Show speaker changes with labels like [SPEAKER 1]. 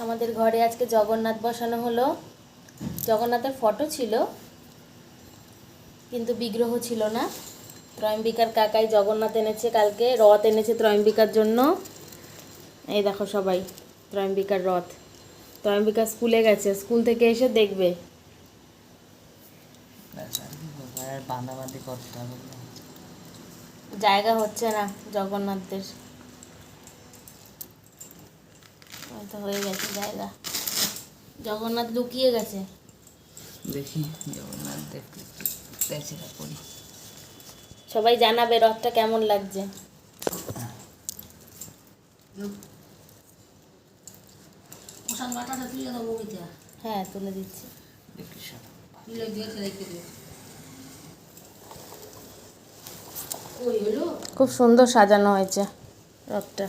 [SPEAKER 1] আমাদের ঘরে আজকে জগন্নাথ বসানো হলো। জগন্নাথের ফটো ছিল কিন্তু বিগ্রহ ছিল না। ত্রয়ম্বিকার কাকাই জগন্নাথ এনেছে, কালকে রথ এনেছে ত্রয়ম্বিকার জন্য। এই দেখো সবাই ত্রয়ম্বিকার রথ। ত্রয়ম্বিকা স্কুলে গেছে, স্কুল থেকে এসে দেখবে। জায়গা হচ্ছে না জগন্নাথদের, হয়তো হয়ে গেছে জায়গা। জগন্নাথ লুকিয়ে গেছে।
[SPEAKER 2] দেখি জগন্নাথ দেখতে করি।
[SPEAKER 1] সবাই জানাবে রথটা কেমন লাগছে। হ্যাঁ তুলে দিচ্ছি। খুব সুন্দর সাজানো হয়েছে রথটা।